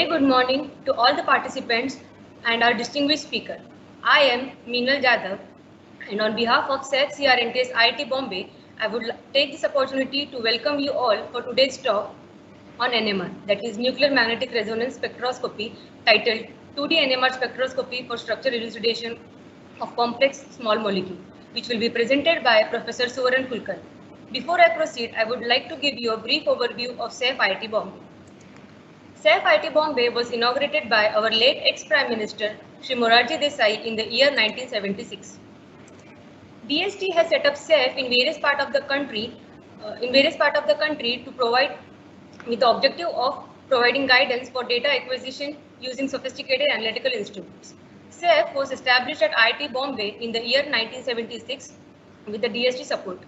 Good morning to all the participants and our distinguished speaker. I am Meenal Jadhav, and on behalf of SAF CRNTS IIT Bombay, I would take this opportunity to welcome you all for today's talk on NMR, that is Nuclear Magnetic Resonance Spectroscopy, titled 2D NMR Spectroscopy for Structure Elucidation of Complex Small Molecule, which will be presented by Professor Suvaran Kulkarni. Before I proceed, I would like to give you a brief overview of SAF IIT Bombay. SAF IIT Bombay was inaugurated by our late ex-Prime Minister Shri Morarji Desai in the year 1976. DST has set up SAF in various parts of the country, to provide with the objective of providing guidance for data acquisition using sophisticated analytical instruments. SAF was established at IIT Bombay in the year 1976 with the DST support.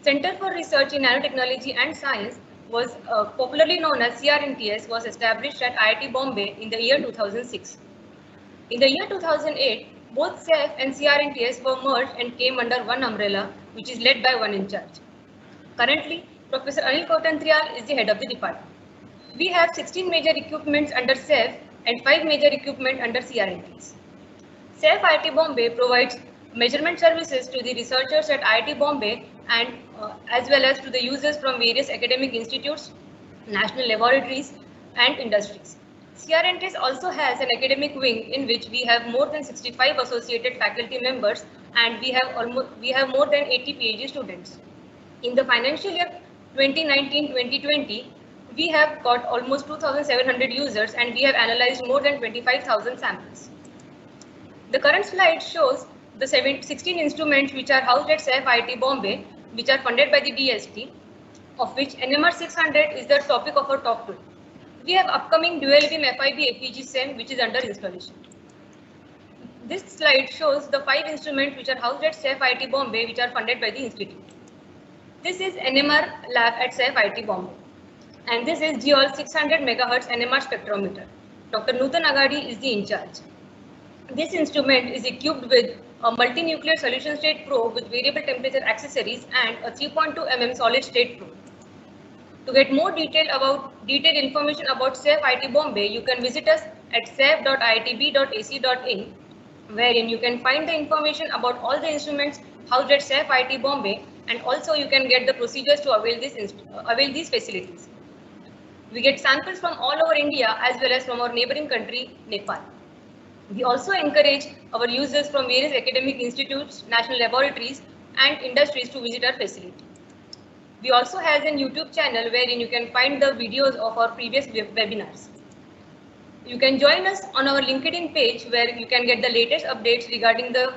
Center for Research in Nanotechnology and Science was popularly known as CRNTS, was established at IIT Bombay in the year 2006. In the year 2008, both SAF and CRNTS were merged and came under one umbrella, which is led by one in charge. Currently, Professor Anil Kotantrial is the head of the department. We have 16 major equipments under SAF and 5 major equipment under CRNTS. SAF IIT Bombay provides measurement services to the researchers at IIT Bombay and as well as to the users from various academic institutes, national laboratories and industries. CRNTS also has an academic wing in which we have more than 65 associated faculty members and we have more than 80 PhD students. In the financial year 2019-2020, we have got almost 2,700 users and we have analyzed more than 25,000 samples. The current slide shows the 16 instruments which are housed at SAF IIT Bombay, which are funded by the DST, of which NMR 600 is the topic of our talk today. We have upcoming dual beam FIB FEG SEM, which is under installation. This slide shows the 5 instruments which are housed at SAF IIT Bombay, which are funded by the institute. This is NMR lab at SAF IIT Bombay, and this is GEOL 600 MHz NMR spectrometer. Dr. Nutan Agadi is the in charge. This instrument is equipped with a multi-nuclear solution state probe with variable temperature accessories and a 3.2 mm solid state probe. To get more detailed information about SAF IIT Bombay, you can visit us at saf.iitb.ac.in, wherein you can find the information about all the instruments housed at SAF IIT Bombay, and also you can get the procedures to avail these facilities. We get samples from all over India as well as from our neighboring country, Nepal. We also encourage our users from various academic institutes, national laboratories, and industries to visit our facility. We also have a YouTube channel wherein you can find the videos of our previous webinars. You can join us on our LinkedIn page where you can get the latest updates regarding the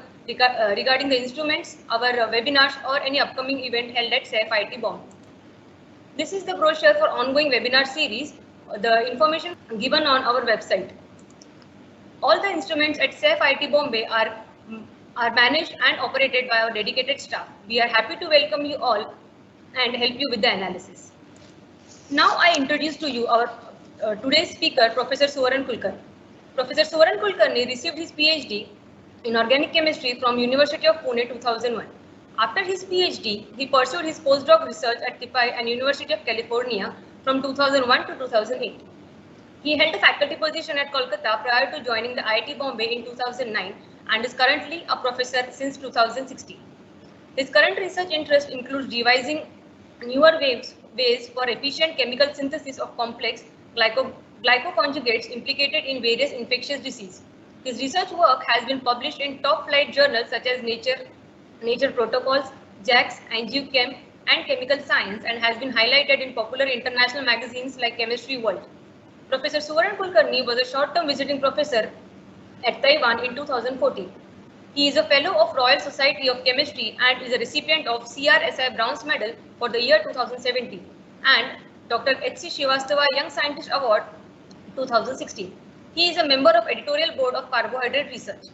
instruments, our webinars, or any upcoming event held at SAF IIT Bombay. This is the brochure for ongoing webinar series. The information given on our website. All the instruments at SAF IIT Bombay are managed and operated by our dedicated staff. We are happy to welcome you all and help you with the analysis. Now I introduce to you our today's speaker, Professor Suvaran Kulkarni. Professor Suvaran Kulkarni received his PhD in organic chemistry from University of Pune 2001. After his PhD, he pursued his postdoc research at TIPI and University of California from 2001 to 2008. He held a faculty position at Kolkata prior to joining the IIT Bombay in 2009 and is currently a professor since 2016. His current research interest includes devising newer ways for efficient chemical synthesis of complex glycoconjugates implicated in various infectious diseases. His research work has been published in top-flight journals such as Nature Protocols, JACS, Angiochem, and Chemical Science, and has been highlighted in popular international magazines like Chemistry World. Professor Suvaran Kulkarni was a short-term visiting professor at Taiwan in 2014. He is a fellow of Royal Society of Chemistry and is a recipient of CRSI Bronze Medal for the year 2017 and Dr. H.C. Srivastava Young Scientist Award 2016. He is a member of editorial board of Carbohydrate Research.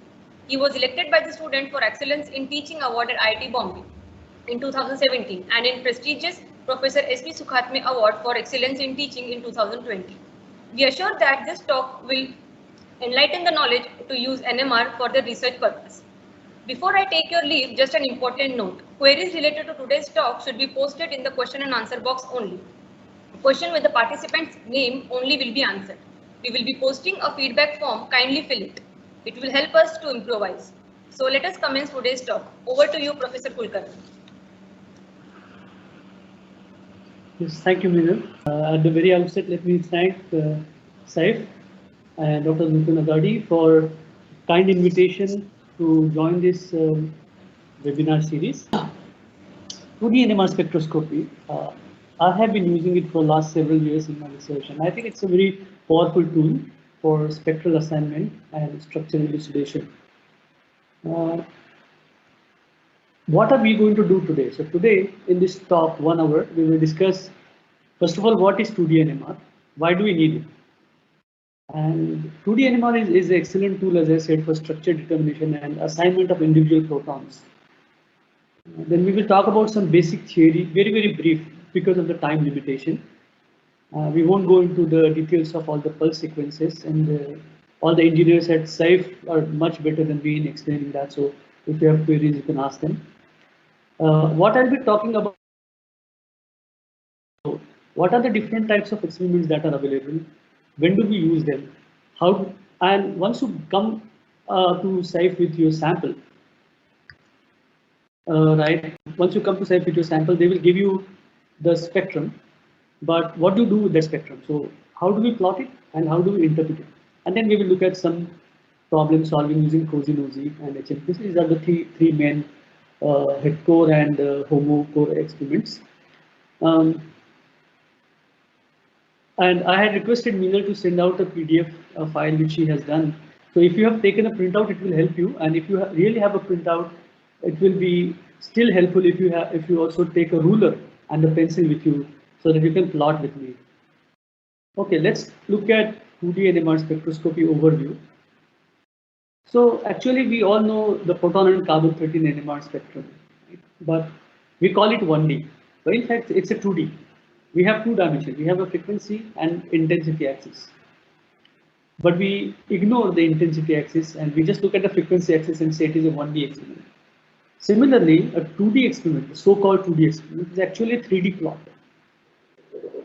He was elected by the Student for Excellence in Teaching Award at IIT Bombay in 2017 and in prestigious Professor S.P. Sukhatme Award for Excellence in Teaching in 2020. We are sure that this talk will enlighten the knowledge to use NMR for the research purpose. Before I take your leave, just an important note. Queries related to today's talk should be posted in the question and answer box only. Question with the participant's name only will be answered. We will be posting a feedback form. Kindly fill it. It will help us to improvise. So let us commence today's talk. Over to you, Professor Kulkarni. Yes, thank you, Meenal. At the very outset, let me thank Saif and Dr. Nutun Agadi for kind invitation to join this webinar series. 2D NMR spectroscopy. I have been using it for last several years in my research, and I think it's a very powerful tool for spectral assignment and structural elucidation. What are we going to do today? So today, in this talk, 1 hour, we will discuss, first of all, what is 2D NMR? Why do we need it? And 2D NMR is an excellent tool, as I said, for structure determination and assignment of individual protons. Then we will talk about some basic theory, very, very brief, because of the time limitation. We won't go into the details of all the pulse sequences, and all the engineers at SAIF are much better than me in explaining that. So if you have queries, you can ask them. What I'll be talking about, what are the different types of experiments that are available? When do we use them? How? And once you come to SAIF with your sample, right? Once you come to SAIF with your sample, they will give you the spectrum. But what do you do with that spectrum? So how do we plot it and how do we interpret it? And then we will look at some problem solving using COSY-NOSY and HMPs. These are the three main head core and HOMO core experiments. And I had requested Meenal to send out a PDF file which she has done. So if you have taken a printout, it will help you. And if you really have a printout, it will be still helpful if you also take a ruler and a pencil with you so that you can plot with me. Okay, let's look at 2D NMR spectroscopy overview. So actually, we all know the proton and carbon-13 NMR spectrum, right? But we call it 1D. But in fact, it's a 2D. We have two dimensions. We have a frequency and intensity axis. But we ignore the intensity axis and we just look at the frequency axis and say it is a 1D experiment. Similarly, a 2D experiment, the so-called 2D experiment, is actually a 3D plot.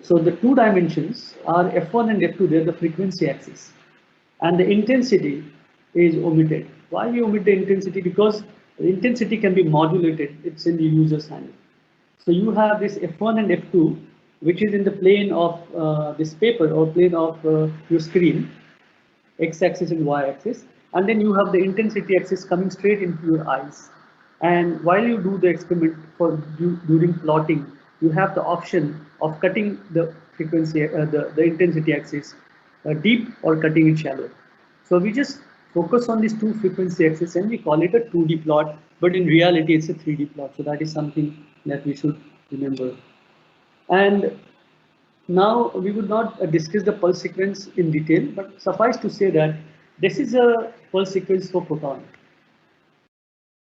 So the two dimensions are F1 and F2, they're the frequency axis. And the intensity is omitted. Why we omit the intensity? Because the intensity can be modulated, it's in the user's hand. So you have this F1 and F2, which is in the plane of this paper or plane of your screen, x-axis and y-axis. And then you have the intensity axis coming straight into your eyes. And while you do the experiment during plotting, you have the option of cutting the frequency, the intensity axis deep or cutting it shallow. So we just focus on these two frequency axes and we call it a 2D plot, but in reality it's a 3D plot. So that is something that we should remember. And now we would not discuss the pulse sequence in detail, but suffice to say that this is a pulse sequence for proton.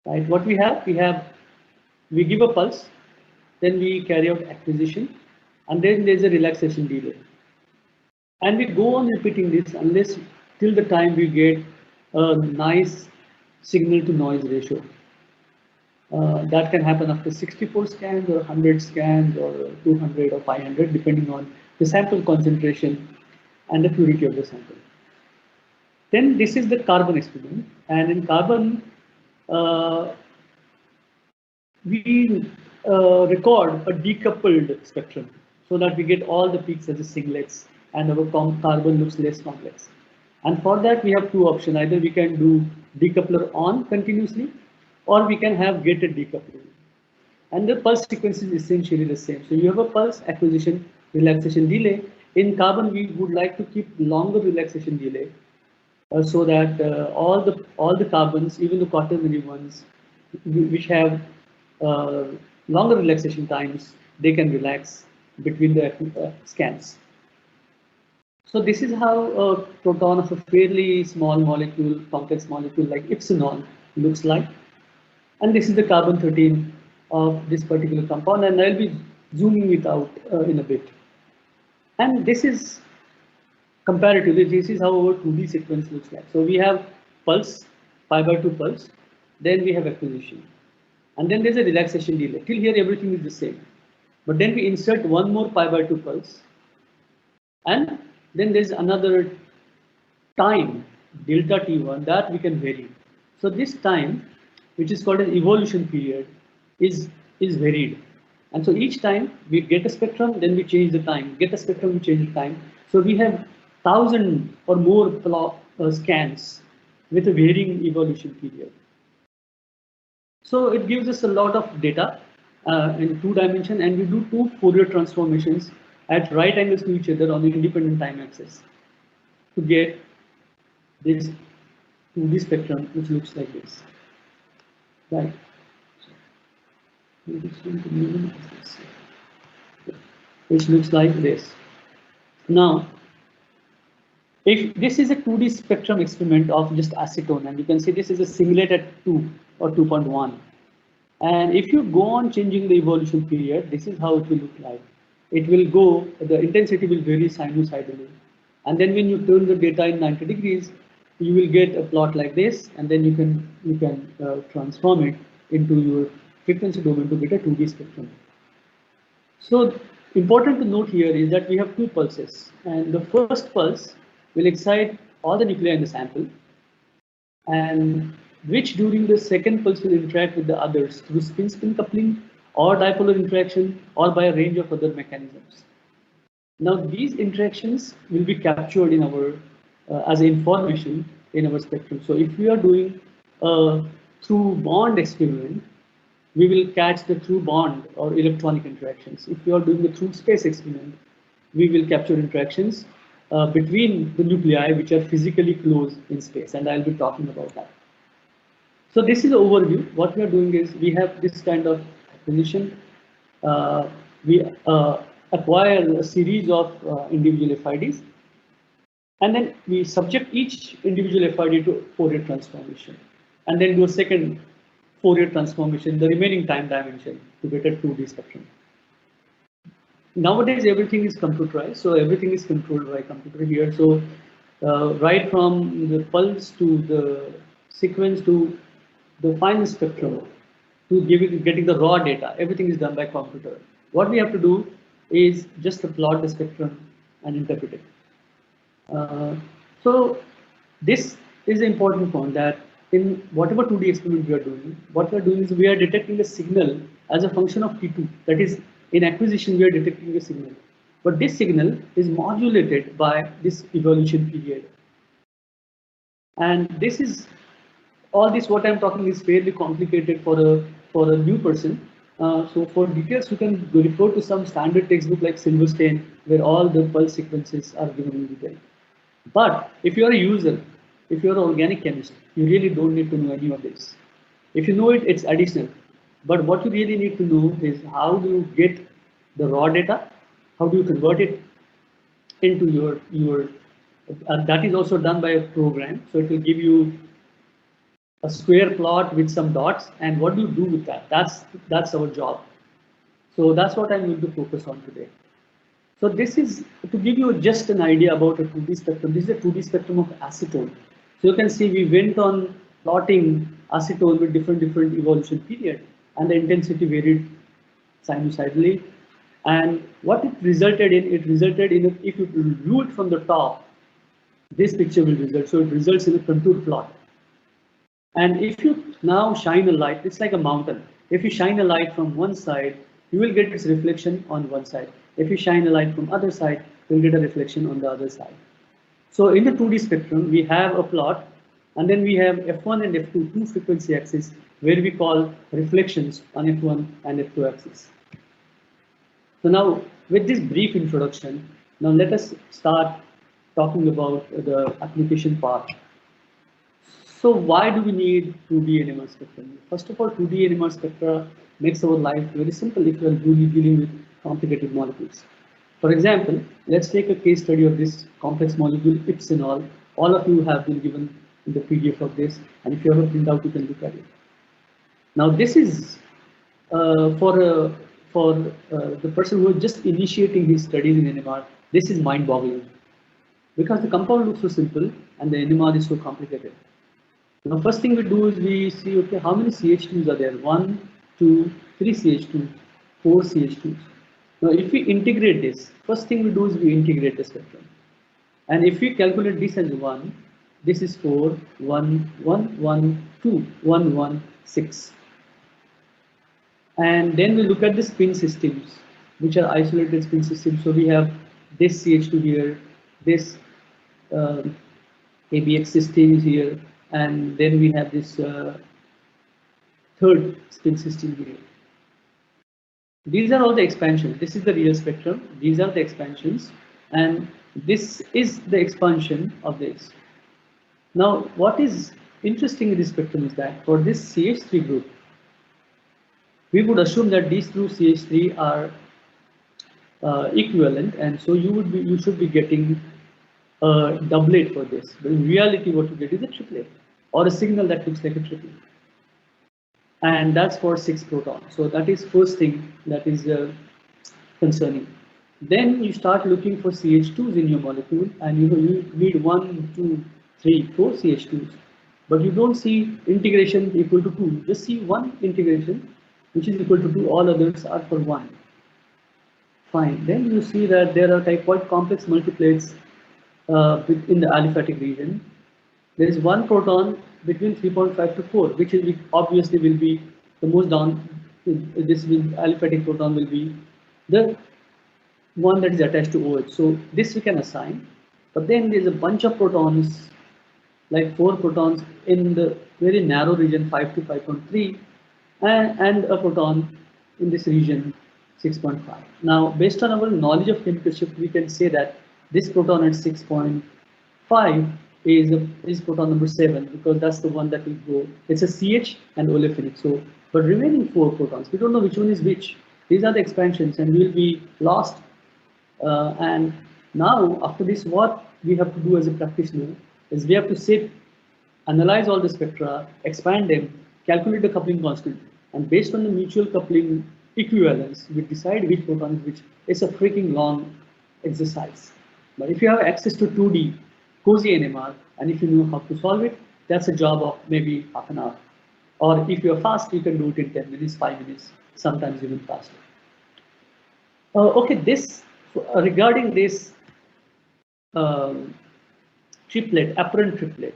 Right? What we give a pulse, then we carry out acquisition, and then there's a relaxation delay. And we go on repeating this unless till the time we get a nice signal to noise ratio. That can happen after 64 scans or 100 scans or 200 or 500 depending on the sample concentration and the purity of the sample. Then this is the carbon experiment, and in carbon we record a decoupled spectrum so that we get all the peaks as a singlets and our carbon looks less complex. And for that we have two options, either we can do decoupler on continuously or we can have gated decoupling. And the pulse sequence is essentially the same. So you have a pulse, acquisition, relaxation, delay. In carbon, we would like to keep longer relaxation delay so that all the carbons, even the quaternary ones, which have longer relaxation times, they can relax between the scans. So this is how a proton of a fairly small molecule, complex molecule like epsilon looks like. And this is the carbon-13 of this particular compound, and I'll be zooming it out in a bit. And this is comparatively, this is how our 2D sequence looks like. So we have pulse, pi/2 pulse, then we have acquisition. And then there's a relaxation delay. Till here, everything is the same. But then we insert one more pi/2 pulse. And then there's another time, delta T1, that we can vary. So this time, which is called an evolution period, is varied. And so each time we get a spectrum, then we change the time. Get a spectrum, we change the time. So we have 1,000 or more scans with a varying evolution period. So it gives us a lot of data in 2 dimension, and we do 2 Fourier transformations at right angles to each other on the independent time axis to get this 2D spectrum, which looks like this, right? Which looks like this. Now, if this is a 2D spectrum experiment of just acetone, and you can see this is a singlet at 2 or 2.1. And if you go on changing the evolution period, this is how it will look like. It will go, the intensity will vary sinusoidally. And then when you turn the data in 90 degrees, you will get a plot like this, and then you can transform it into your frequency domain to get a 2D spectrum. So important to note here is that we have 2 pulses, and the first pulse will excite all the nuclei in the sample, and which during the second pulse will interact with the others through spin-spin coupling or dipolar interaction or by a range of other mechanisms. Now these interactions will be captured in our as information in our spectrum. So if we are doing a through bond experiment, we will catch the through bond or electronic interactions. If we are doing the through space experiment, we will capture interactions between the nuclei which are physically close in space, and I'll be talking about that. So this is the overview. What we are doing is we have this kind of acquisition. We acquire a series of individual FIDs, and then we subject each individual FID to Fourier transformation, and then do a second Fourier transformation, the remaining time dimension, to get a 2D spectrum. Nowadays, everything is computerized, so everything is controlled by computer here. So right from the pulse to the sequence to the final spectrum to getting the raw data, everything is done by computer. What we have to do is just to plot the spectrum and interpret it. So this is the important point, that in whatever 2D experiment we are doing, what we are doing is we are detecting a signal as a function of T2. That is, in acquisition we are detecting a signal, but this signal is modulated by this evolution period. And this is all this what I'm talking is fairly complicated for a new person. So for details, you can refer to some standard textbook like Silverstein, where all the pulse sequences are given in detail. But if you are a user, if you are an organic chemist, you really don't need to know any of this. If you know it, it's additional. But what you really need to know is how do you get the raw data, how do you convert it into your that is also done by a program. So it will give you a square plot with some dots, and what do you do with that? That's our job. So that's what I'm going to focus on today. So this is to give you just an idea about a 2D spectrum. This is a 2D spectrum of acetone. So you can see we went on plotting acetone with different evolution period, and the intensity varied sinusoidally. And what it resulted in, if you view it from the top, this picture will result. So it results in a contour plot. And if you now shine a light, it's like a mountain. If you shine a light from one side, you will get its reflection on one side. If you shine a light from other side, you'll get a reflection on the other side. So in the 2D spectrum, we have a plot, and then we have F1 and F2, 2 frequency axes, where we call reflections on F1 and F2 axis. So now, with this brief introduction, now let us start talking about the application part. So why do we need 2D NMR spectrum? First of all, 2D NMR spectra makes our life very simple if you are really dealing with complicated molecules. For example, let's take a case study of this complex molecule ipsenol. All of you have been given the PDF of this, and if you have a printout, you can look at it. Now this is for the person who is just initiating his studies in NMR, this is mind-boggling, because the compound looks so simple and the NMR is so complicated. Now, first thing we do is we see, okay, how many CH2s are there? 1, 2, 3 CH2s, 4 CH2s. Now, if we integrate this, first thing we do is we integrate the spectrum. And if we calculate this as 1, this is 4, 1, 1, 1, 2, 1, 1, 6. And then we look at the spin systems, which are isolated spin systems. So we have this CH2 here, this uh, ABX system is here, and then we have this third spin system here. These are all the expansions. This is the real spectrum. These are the expansions, and this is the expansion of this. Now, what is interesting in this spectrum is that for this CH3 group, we would assume that these two CH3 are equivalent, and so you should be getting a doublet for this. But in reality, what you get is a triplet, or a signal that looks like a triplet, and that's for 6 protons. So that is first thing that is concerning. Then you start looking for CH2s in your molecule, and you need 1, 2, 3, 4 CH2s, but you don't see integration equal to 2. You just see one integration, which is equal to 2. All others are for 1. Fine. Then you see that there are quite complex multiplates in the aliphatic region. There is one proton between 3.5 to 4, which is obviously will be the most down. This aliphatic proton will be the one that is attached to OH. So this we can assign. But then there's a bunch of protons, like 4 protons in the very narrow region 5 to 5.3, and a proton in this region 6.5. Now, based on our knowledge of chemical shift, we can say that this proton at 6.5 is proton number 7, because that's the one that will go. It's a CH and olefinic. So, but remaining 4 protons, we don't know which one is which. These are the expansions, and we will be lost. And now, after this, what we have to do as a practitioner is we have to sit, analyze all the spectra, expand them, calculate the coupling constant, and based on the mutual coupling equivalence, we decide which proton is which. It's a freaking long exercise. But if you have access to 2D cozy NMR, and if you know how to solve it, that's a job of maybe half an hour. Or if you're fast, you can do it in 10 minutes, 5 minutes, sometimes even faster. Okay, this regarding this triplet, apparent triplet.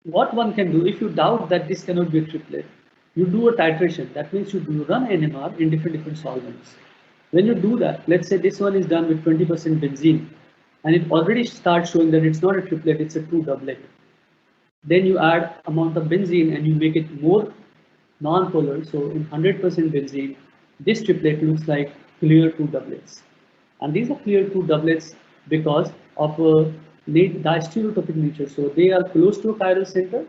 What one can do, if you doubt that this cannot be a triplet, you do a titration. That means you do run NMR in different solvents. When you do that, let's say this one is done with 20% benzene, and it already starts showing that it's not a triplet, it's a 2 doublet. Then you add amount of benzene and you make it more non-polar. So in 100% benzene, this triplet looks like clear 2 doublets. And these are clear 2 doublets because of a diastereotopic nature. So they are close to a chiral center,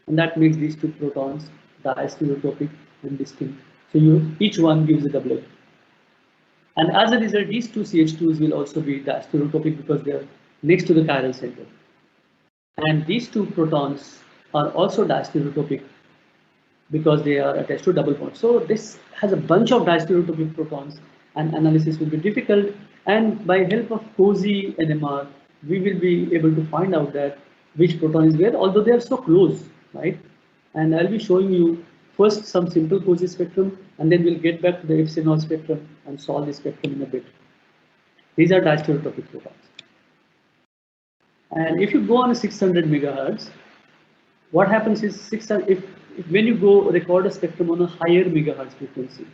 and that makes these 2 protons diastereotopic and distinct. So each one gives a doublet. And as a result, these 2 CH2s will also be diastereotopic because they are next to the chiral center. And these 2 protons are also diastereotopic because they are attached to double bond. So this has a bunch of diastereotopic protons, and analysis will be difficult. And by help of cozy NMR, we will be able to find out that which proton is where, although they are so close, right? And I'll be showing you first some simple cozy spectrum, and then we'll get back to the epsilon spectrum and solve the spectrum in a bit. These are diastereotopic protons. And if you go on a 600 megahertz, what happens is when you go record a spectrum on a higher megahertz frequency,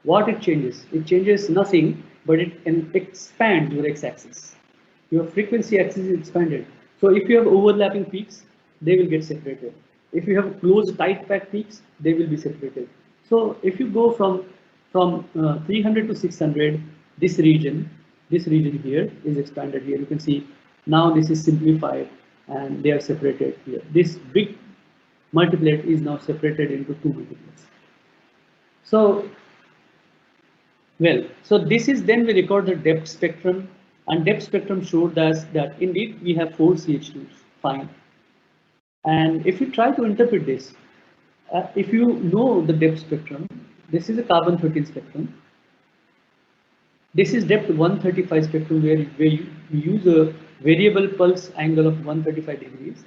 what it changes? It changes nothing, but it can expand your x-axis. Your frequency axis is expanded. So if you have overlapping peaks, they will get separated. If you have close tight packed peaks, they will be separated. So if you go from 300 to 600, this region here is expanded here. You can see now this is simplified and they are separated here. This big multiplet is now separated into 2 multiplets. So, well, so this is then we record the depth spectrum, and depth spectrum showed us that indeed we have 4 CH2s, fine. And if you try to interpret this, if you know the depth spectrum, this is a carbon-13 spectrum. This is depth 135 spectrum where you use a variable pulse angle of 135 degrees.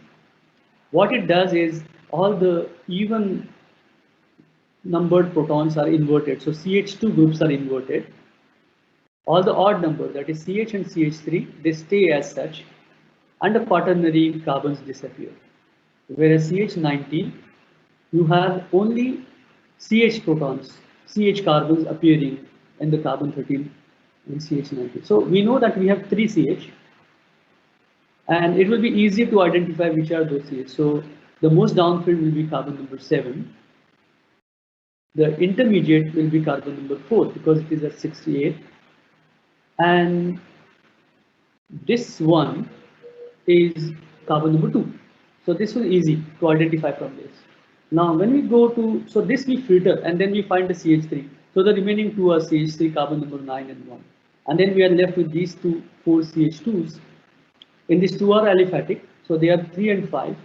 What it does is all the even numbered protons are inverted. So CH2 groups are inverted. All the odd numbers, that is CH and CH3, they stay as such, and the quaternary carbons disappear. Whereas CH19, you have only CH protons, CH carbons appearing in the carbon 13 in CH19. So we know that we have 3 CH, and it will be easier to identify which are those CH. So the most downfield will be carbon number 7. The intermediate will be carbon number 4 because it is at 68. And this one is carbon number 2. So this was easy to identify from this. Now when we go to, so this we filter and then we find the CH3. So the remaining two are CH3, carbon number 9 and 1. And then we are left with these 4 CH2s. In these 2 are aliphatic, so they are 3 and 5.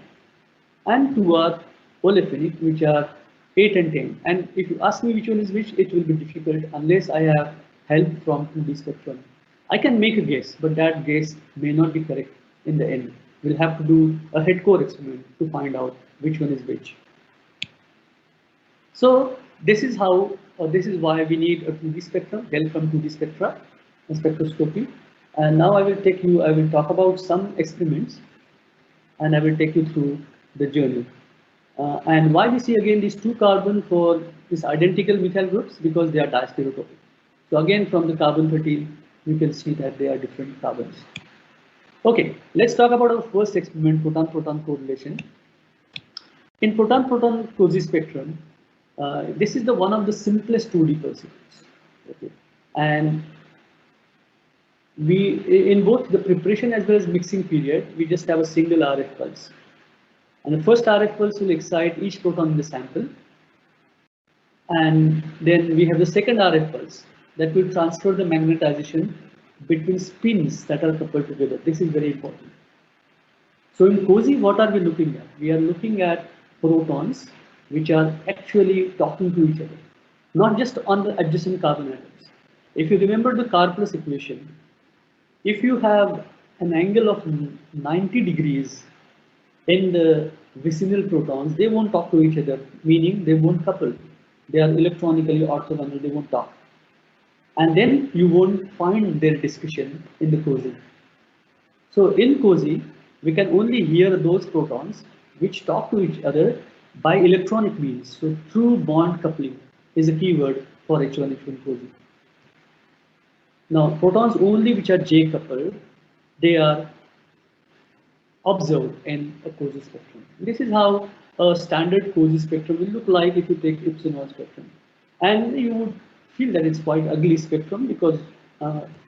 And 2 are olefinic, which are 8 and 10. And if you ask me which one is which, it will be difficult unless I have help from 2D spectrum. I can make a guess, but that guess may not be correct in the end. We'll have to do a head core experiment to find out which one is which. So this is how, or this is why we need a 2D spectrum, help from 2D spectra and spectroscopy. And now I will talk about some experiments and I will take you through the journey. And why we see again these 2 carbon for these identical methyl groups, because they are diastereotopic. So again from the carbon 13, you can see that they are different carbons. Okay, let's talk about our first experiment, proton-proton correlation. In proton-proton cozy spectrum, this is the one of the simplest 2D perceivers. Okay, and we, in both the preparation as well as mixing period, we just have a single RF pulse. And the first RF pulse will excite each proton in the sample. And then we have the second RF pulse that will transfer the magnetization between spins that are coupled together. This is very important. So in COSY, what are we looking at? We are looking at protons which are actually talking to each other, not just on the adjacent carbon atoms. If you remember the Karplus equation, if you have an angle of 90 degrees in the vicinal protons, they won't talk to each other, meaning they won't couple. They are electronically orthogonal, they won't talk. And then you won't find their discussion in the COSY. So in COSY, we can only hear those protons which talk to each other by electronic means. So true bond coupling is a keyword for H1H1 COSY. Now protons only which are J coupled, they are observed in a COSY spectrum. This is how a standard COSY spectrum will look like if you take Epsilon spectrum. And you would feel that it's quite ugly spectrum because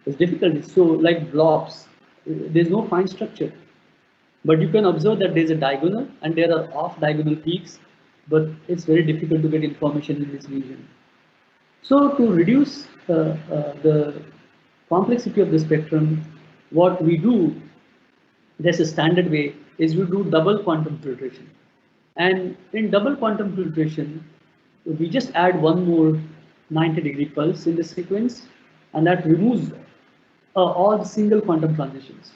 it's difficult. It's so like blobs. There's no fine structure. But you can observe that there's a diagonal and there are off diagonal peaks, but it's very difficult to get information in this region. So to reduce the complexity of the spectrum, what we do, there's a standard way, is we do double quantum filtration. And in double quantum filtration, we just add one more 90-degree pulse in the sequence, and that removes all the single quantum transitions,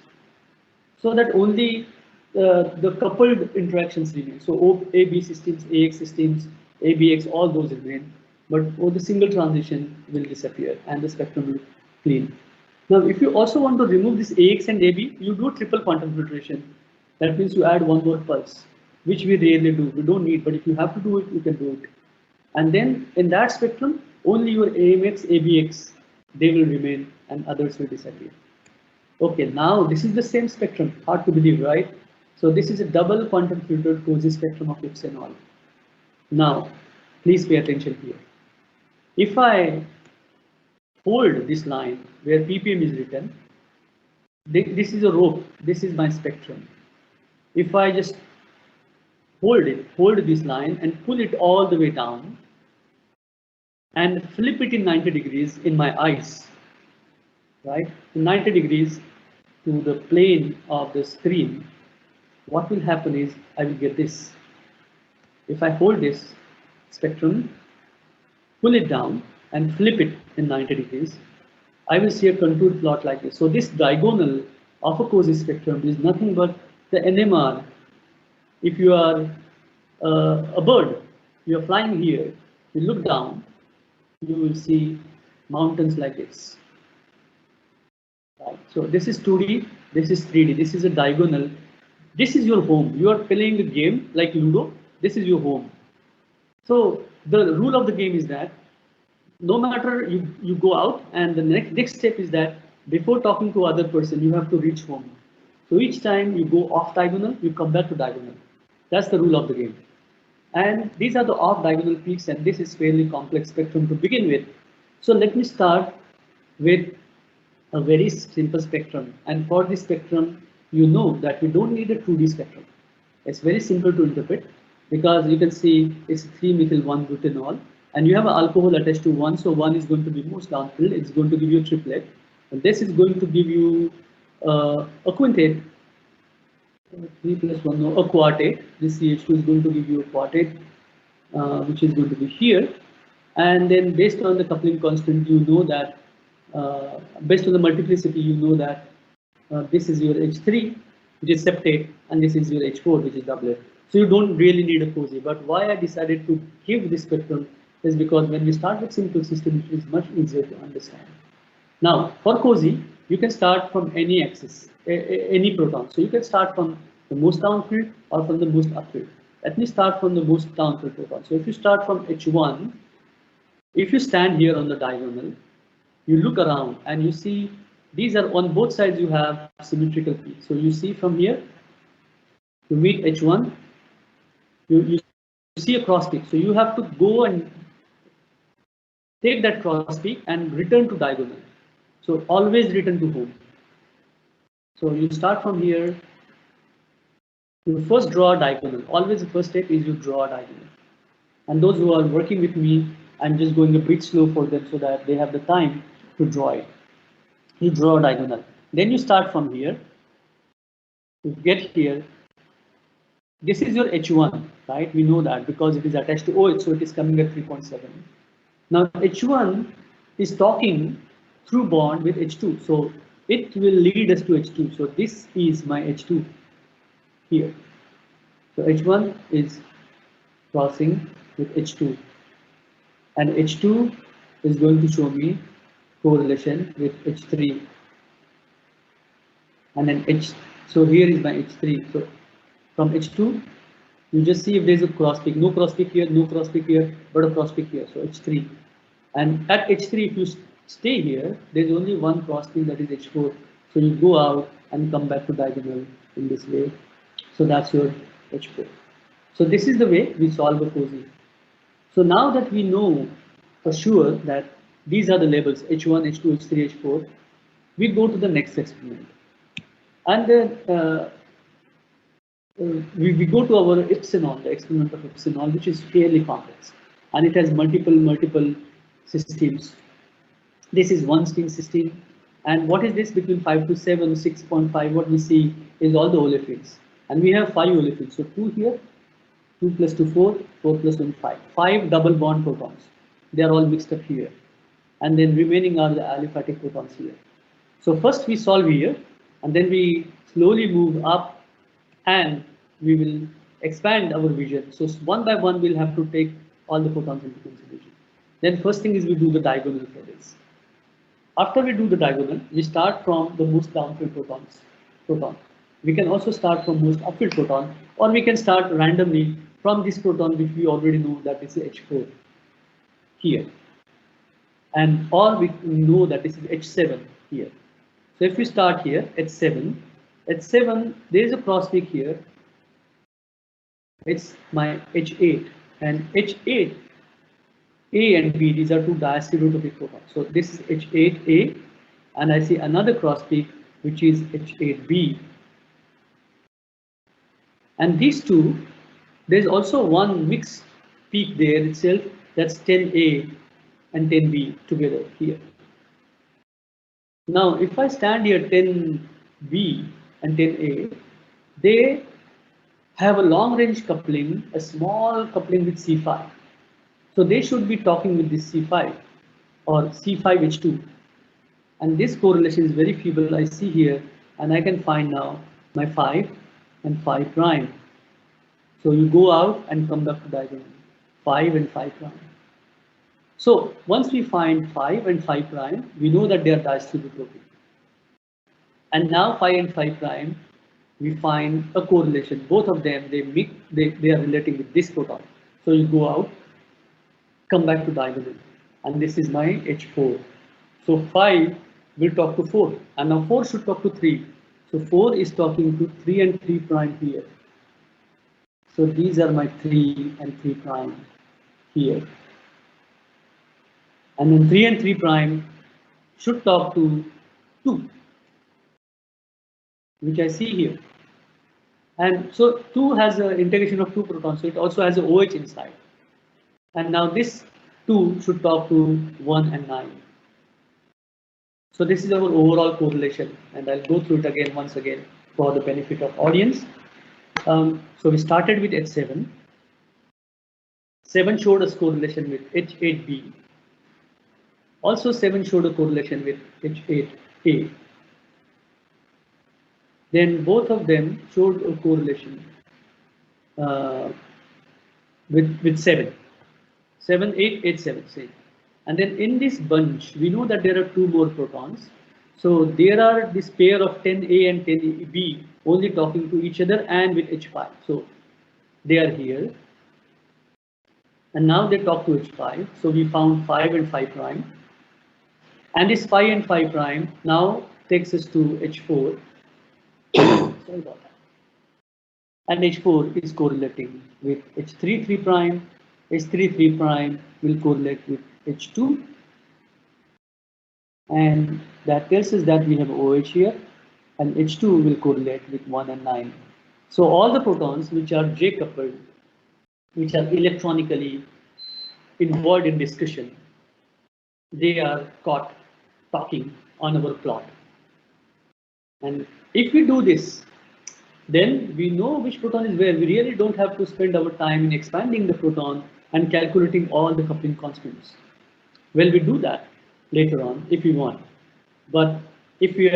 so that only the coupled interactions remain. So AB systems, AX systems, ABX, all those remain, but all the single transition will disappear and the spectrum will clean. Now, if you also want to remove this AX and AB, you do triple quantum filtration. That means you add one more pulse, which we rarely do. We don't need, but if you have to do it, you can do it. And then in that spectrum, only your AMX, ABX, they will remain and others will disappear. Okay, now this is the same spectrum, hard to believe, right? So this is a double quantum filtered COSY spectrum of epsilon. Now, please pay attention here. If I hold this line where ppm is written, this is a rope, this is my spectrum. If I just hold this line and pull it all the way down and flip it in 90 degrees in my eyes, right? 90 degrees to the plane of the screen, what will happen is I will get this. If I hold this spectrum, pull it down and flip it in 90 degrees, I will see a contour plot like this. So this diagonal of a COSY spectrum is nothing but the NMR. If you are a bird, you are flying here, you look down, you will see mountains like this. Right. So this is 2D, this is 3D, this is a diagonal. This is your home. You are playing a game like Ludo. This is your home. So the rule of the game is that no matter you go out, and the next step is that before talking to other person, you have to reach home. So each time you go off diagonal, you come back to diagonal. That's the rule of the game. And these are the off diagonal peaks, and this is fairly complex spectrum to begin with. So let me start with a very simple spectrum. And for this spectrum, you know that we don't need a 2D spectrum. It's very simple to interpret because you can see it's 3-methyl-1-butanol, and you have an alcohol attached to 1, so 1 is going to be most downfield. It's going to give you a triplet, and this is going to give you a quintet. 3 plus 1, no, a quartet. This CH2 is going to give you a quartet, which is going to be here. And then based on the coupling constant, you know that, based on the multiplicity, you know that this is your H3, which is septate, and this is your H4, which is doublet. So you don't really need a COSY. But why I decided to give this spectrum is because when we start with simple system, it is much easier to understand. Now, for COSY, you can start from any axis, any proton. So you can start from the most downfield or from the most upfield. Let me start from the most downfield proton. So if you start from H1, if you stand here on the diagonal, you look around and you see these are on both sides you have symmetrical peaks. So you see from here, you meet H1, you see a cross peak. So you have to go and take that cross peak and return to diagonal. So always return to home. So you start from here, you first draw a diagonal. Always the first step is you draw a diagonal. And those who are working with me, I'm just going a bit slow for them so that they have the time to draw it. You draw a diagonal. Then you start from here. You get here. This is your H1, right? We know that because it is attached to OH, so it is coming at 3.7. Now H1 is talking through bond with H2, so it will lead us to H2. So this is my H2 here. So H1 is crossing with H2, and H2 is going to show me correlation with H3, and then H. So here is my H3. So from H2, you just see if there is a cross peak. No cross peak here, no cross peak here, but a cross peak here. So H3, and at H3, if you stay here, there is only one cross peak, that is H4. So you go out and come back to diagonal in this way. So that's your H4. So this is the way we solve a COSY. So now that we know for sure that these are the labels H1, H2, H3, H4, we go to the next experiment. And then we go to our epsilon, the experiment of epsilon, which is fairly complex. And it has multiple systems. This is one string system. And what is this between 5 to 7, 6.5? What we see is all the olefins. And we have 5 olefins. So 2 here, 2 plus 2, 4, 4 plus 1, 5. 5 double bond protons. They are all mixed up here. And then remaining are the aliphatic protons here. So first we solve here, and then we slowly move up, and we will expand our vision. So one by one, we'll have to take all the photons into consideration. Then first thing is we do the diagonal for this. After we do the diagonal, we start from the most downfield proton. We can also start from most upfield proton, or we can start randomly from this proton, which we already know that is H4 here. And or we know that this is H7 here. So if we start here at 7, there is a cross peak here. It's my H8, and H8, A and B, these are two diastereotopic protons. So this is H8A, and I see another cross peak which is H8B. And these two, there's also one mixed peak there itself, that's 10A and 10B together here. Now, if I stand here 10B and 10A, they have a long range coupling, a small coupling with C5. So they should be talking with this C5 or C5H2. And this correlation is very feeble, I see here, and I can find now my 5 and 5 prime. So you go out and come back to diagonal, 5 and 5 prime. So once we find 5 and 5 prime, we know that they are diastereotropic. And now phi and phi prime, we find a correlation. Both of them, they are relating with this proton. So you go out, come back to diagonal, and this is my H4. So 5 will talk to 4, and now 4 should talk to 3. So 4 is talking to 3 and 3 prime here. So these are my 3 and 3 prime here. And then 3 and 3 prime should talk to 2, which I see here. And so 2 has an integration of 2 protons, so it also has a OH inside. And now this 2 should talk to 1 and 9. So this is our overall correlation, and I'll go through it again once again for the benefit of audience. So we started with H7. 7 showed us correlation with H8B. Also 7 showed a correlation with H8A. Then both of them showed a correlation with 7. 7, 8, 8, 7, say. And then in this bunch, we know that there are 2 more protons. So there are this pair of 10A and 10B only talking to each other and with H5. So they are here. And now they talk to H5. So we found 5 and 5 prime. And this 5 and 5 prime now takes us to H4. Sorry about that. And H4 is correlating with H3, 3 prime. H3, 3 prime will correlate with H2. And that tells us that we have OH here. And H2 will correlate with 1 and 9. So all the protons which are J-coupled, which are electronically involved in discussion, they are caught talking on our plot. And if we do this, then we know which proton is where. We really don't have to spend our time in expanding the proton and calculating all the coupling constants. Well, we do that later on if we want. But if we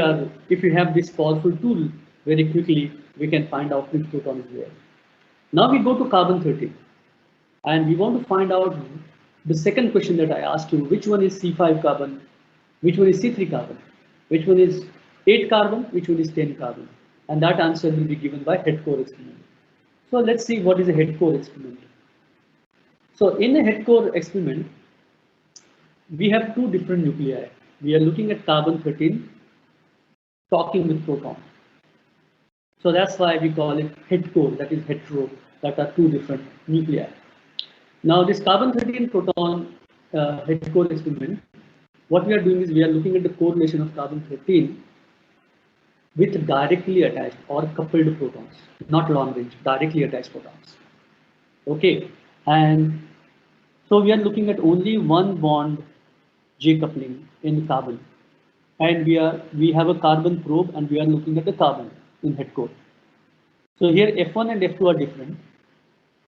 have this powerful tool, very quickly we can find out which proton is where. Now we go to carbon 13, and we want to find out the second question that I asked you: which one is C5 carbon, which one is C3 carbon, which one is 8 carbon, which one is 10 carbon, and that answer will be given by head core experiment. So let's see what is a head core experiment. So in a head core experiment, we have 2 different nuclei. We are looking at carbon 13 talking with proton. So that's why we call it head core, that is hetero, that are 2 different nuclei. Now this carbon 13 proton head core experiment, what we are doing is we are looking at the correlation of carbon 13 with directly attached or coupled protons, not long range, directly attached protons. Okay, and so we are looking at only 1 bond J coupling in carbon, and we have a carbon probe, and we are looking at the carbon in head core. So here F1 and F2 are different.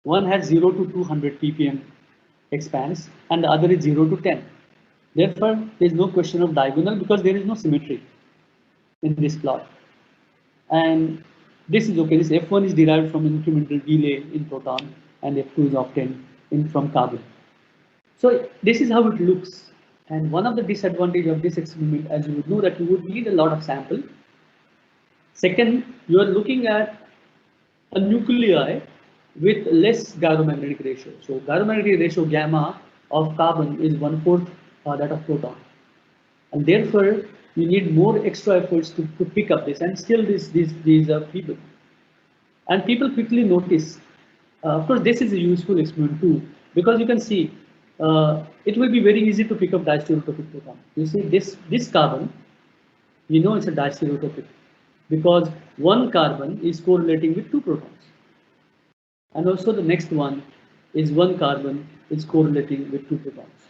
One has 0 to 200 ppm expands, and the other is 0 to 10. Therefore, there is no question of diagonal because there is no symmetry in this plot. And this is okay. This F1 is derived from incremental delay in proton, and F2 is obtained from carbon. So this is how it looks. And one of the disadvantages of this experiment, as you would know, that you would need a lot of sample. Second, you are looking at a nuclei with less gyromagnetic ratio. So gyromagnetic ratio gamma of carbon is 1/4 that of proton, and therefore you need more extra efforts to pick up this. And still, these are feeble. And people quickly notice. Of course, this is a useful experiment too, because you can see it will be very easy to pick up diastereotopic proton. You see this carbon, you know it's a diastereotopic because 1 carbon is correlating with 2 protons. And also the next one is 1 carbon is correlating with 2 protons.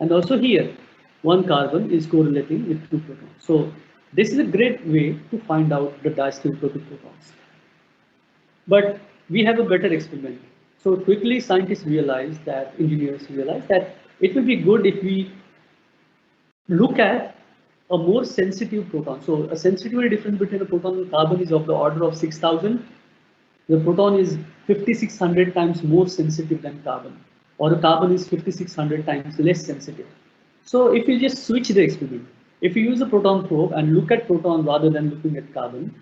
And also here, 1 carbon is correlating with 2 protons. So this is a great way to find out the diastereotopic protons. But we have a better experiment. So quickly scientists realized that, engineers realized that it will be good if we look at a more sensitive proton. So a sensitivity difference between a proton and carbon is of the order of 6,000. The proton is 5,600 times more sensitive than carbon, or the carbon is 5,600 times less sensitive. So if you just switch the experiment, If you use a proton probe and look at proton rather than looking at carbon,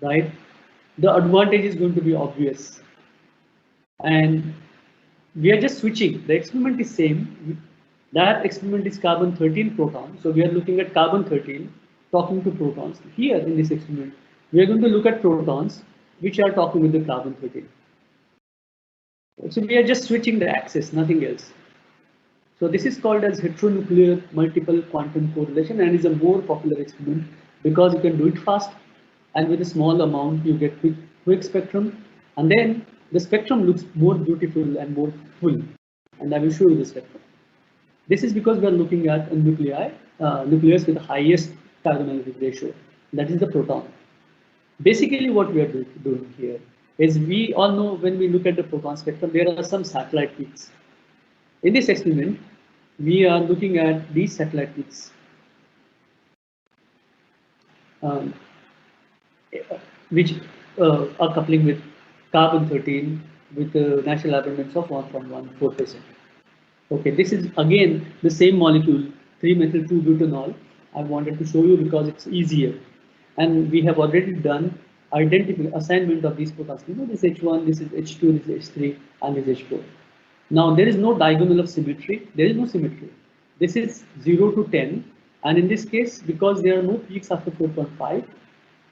right, the advantage is going to be obvious. And we are just switching. The experiment is same. That experiment is carbon-13 proton. So we are looking at carbon-13 talking to protons. Here in this experiment, we are going to look at protons which are talking with the carbon-13. So we are just switching the axis, nothing else. So this is called as heteronuclear multiple quantum correlation and is a more popular experiment because you can do it fast and with a small amount you get quick spectrum, and then the spectrum looks more beautiful and more full, and I will show you the spectrum. This is because we are looking at a nucleus with the highest carbon-electric ratio, that is the proton. Basically what we are doing here is, we all know when we look at the proton spectrum, there are some satellite peaks. In this experiment, we are looking at these satellite peaks, which are coupling with carbon-13 with a natural abundance of 1.14%. Okay, this is again the same molecule, 3-methyl-2-butanol. I wanted to show you because it's easier. And we have already done assignment of these protons. You know, this H1, this is H2, this is H3, and this is H4. Now, there is no diagonal of symmetry. There is no symmetry. This is 0 to 10. And in this case, because there are no peaks after 4.5,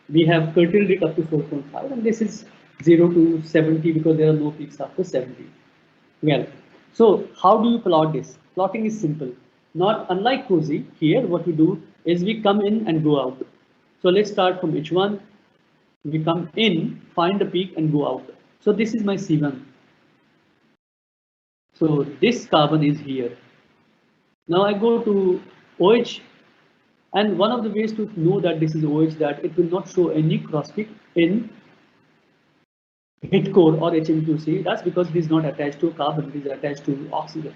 we have curtailed it up to 4.5. And this is 0 to 70 because there are no peaks after 70. Well, so how do you plot this? Plotting is simple. Not unlike COSY, here what we do is we come in and go out. So let's start from H1. We come in, find the peak and go out. So this is my C1. So this carbon is here. Now I go to OH, and one of the ways to know that this is OH, that it will not show any cross peak in hit core or HMQC. That's because it is not attached to carbon, it is attached to oxygen,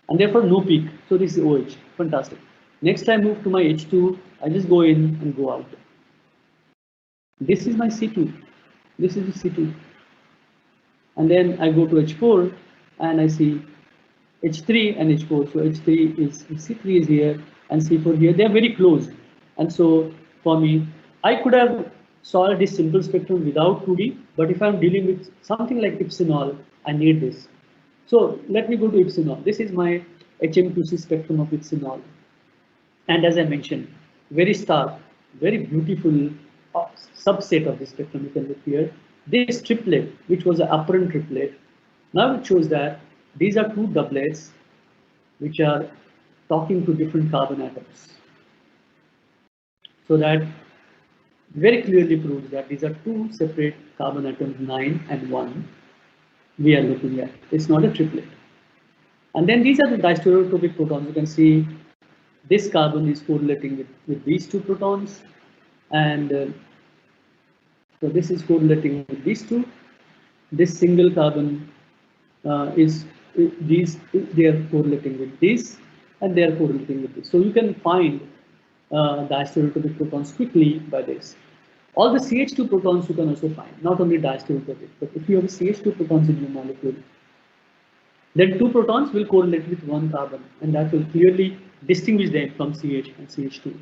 and therefore no peak. So this is OH. Fantastic. Next I move to my H2. I just go in and go out. This is my C2. This is the C2. And then I go to H4 and I see H3 and H4. So H3 is, C3 is here and C4 here. They are very close. And so for me, I could have solved this simple spectrum without 2D, but if I'm dealing with something like ipsenol, I need this. So let me go to ipsenol. This is my HMQC spectrum of ipsenol. And as I mentioned, very stark, very beautiful subset of the spectrum. You can look here. This triplet, which was an apparent triplet, now it shows that these are two doublets which are talking to different carbon atoms. So that very clearly proves that these are two separate carbon atoms, 9 and 1, we are looking at. It's not a triplet. And then these are the distereotropic protons. You can see this carbon is correlating with these two protons, and so this is correlating with these two. This single carbon they are correlating with this, and they are correlating with this. So you can find diastereotropic protons quickly by this. All the CH2 protons you can also find, not only diastereotropic, but if you have CH2 protons in your molecule, then two protons will correlate with one carbon, and that will clearly distinguish them from CH and CH2.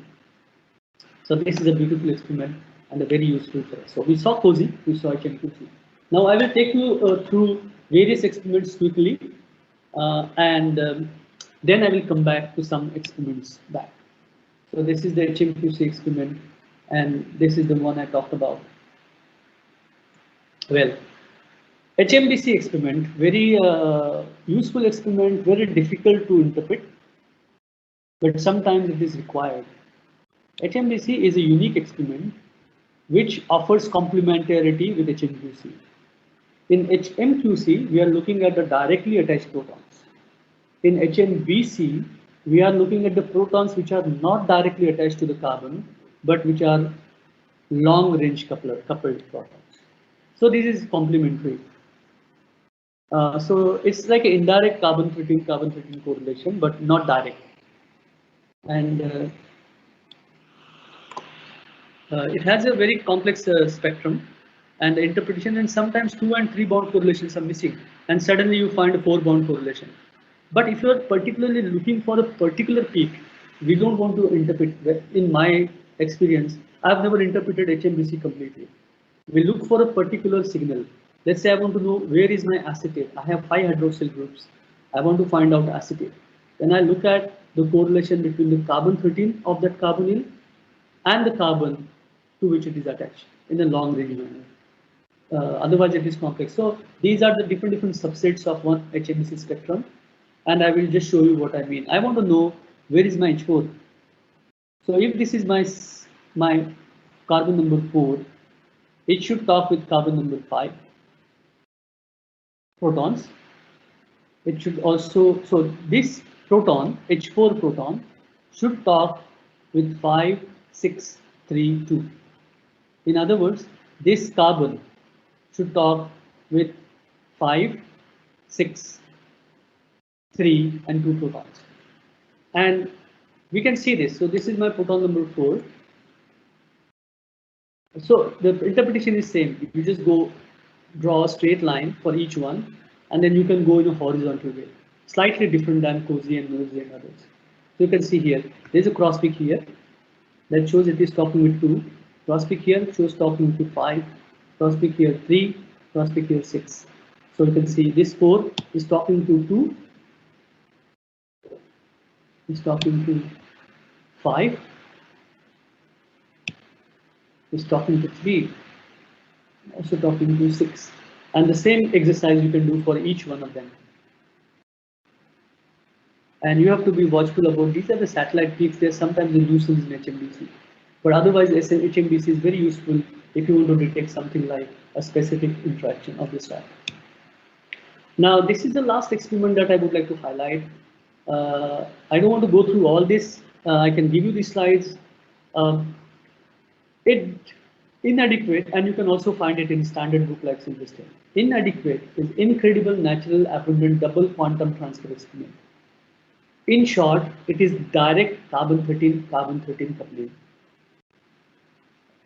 So this is a beautiful experiment and a very useful for us. So we saw COSY, we saw HMQC. Now I will take you through various experiments quickly, and then I will come back to some experiments back. So this is the HMQC experiment, and this is the one I talked about. Well, HMBC experiment, very useful experiment, very difficult to interpret, but sometimes it is required. HMBC is a unique experiment which offers complementarity with HMQC. In HMQC, we are looking at the directly attached protons. In HMBC, we are looking at the protons which are not directly attached to the carbon, but which are long-range coupled protons. So this is complementary. So it's like an indirect carbon-13 correlation, but not direct. And it has a very complex spectrum and the interpretation, and sometimes 2 and 3 bond correlations are missing, and suddenly you find a 4 bond correlation. But if you are particularly looking for a particular peak, we don't want to interpret. In my experience, I've never interpreted HMBC completely. We look for a particular signal. Let's say I want to know where is my acetate. I have 5 hydroxyl groups. I want to find out acetate. Then I look at the correlation between the carbon 13 of that carbonyl and the carbon to which it is attached in a long range manner. Otherwise it is complex. So these are the different subsets of one HMBC spectrum, and I will just show you what I mean. I want to know where is my H4. So if this is my carbon number 4, it should talk with carbon number 5 protons. It should also, so this proton, H4 proton, should talk with 5, 6, 3, 2. In other words, this carbon should talk with 5, 6, 3, and 2 protons. And we can see this. So this is my proton number 4. So the interpretation is same. You just go draw a straight line for each one, and then you can go in a horizontal way. Slightly different than COSY and NOSY and others. So you can see here, there's a cross peak here that shows it is talking with 2. Cross peak here shows talking to 5. Cross peak here 3. Cross peak here 6. So you can see this 4 is talking to 2. Is talking to 5. Is talking to 3. Also talking to 6. And the same exercise you can do for each one of them. And you have to be watchful about these are the satellite peaks. There's sometimes a nuisance in HMBC. But otherwise, HMBC is very useful if you want to detect something like a specific interaction of this type. Now, this is the last experiment that I would like to highlight. I don't want to go through all this. I can give you the slides. Inadequate, and you can also find it in standard book like Silverstein. Inadequate is incredible, natural, abundant, double quantum transfer experiment. In short, it is direct carbon-13 coupling.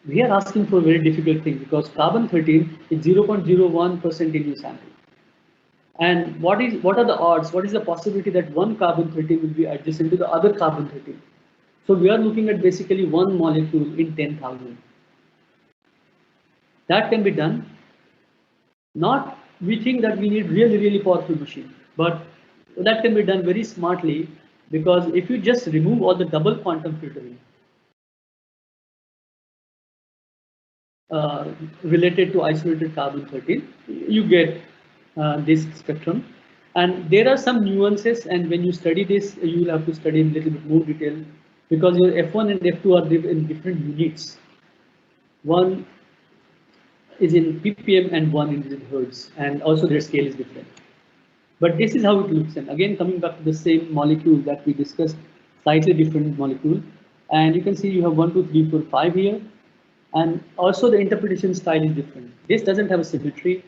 We are asking for a very difficult thing because carbon-13 is 0.01% in your sample. And what are the odds? What is the possibility that one carbon-13 will be adjacent to the other carbon-13? So we are looking at basically one molecule in 10,000. That can be done. We think that we need really powerful machine, but that can be done very smartly because if you just remove all the double quantum filtering related to isolated carbon-13, you get this spectrum. And there are some nuances, and when you study this, you will have to study in a little bit more detail because your F1 and F2 are in different units. One is in ppm and one is in hertz, and also their scale is different. But this is how it looks, and again coming back to the same molecule that we discussed, slightly different molecule, and you can see you have 1, 2, 3, 4, 5 here, and also the interpretation style is different. This doesn't have a symmetry.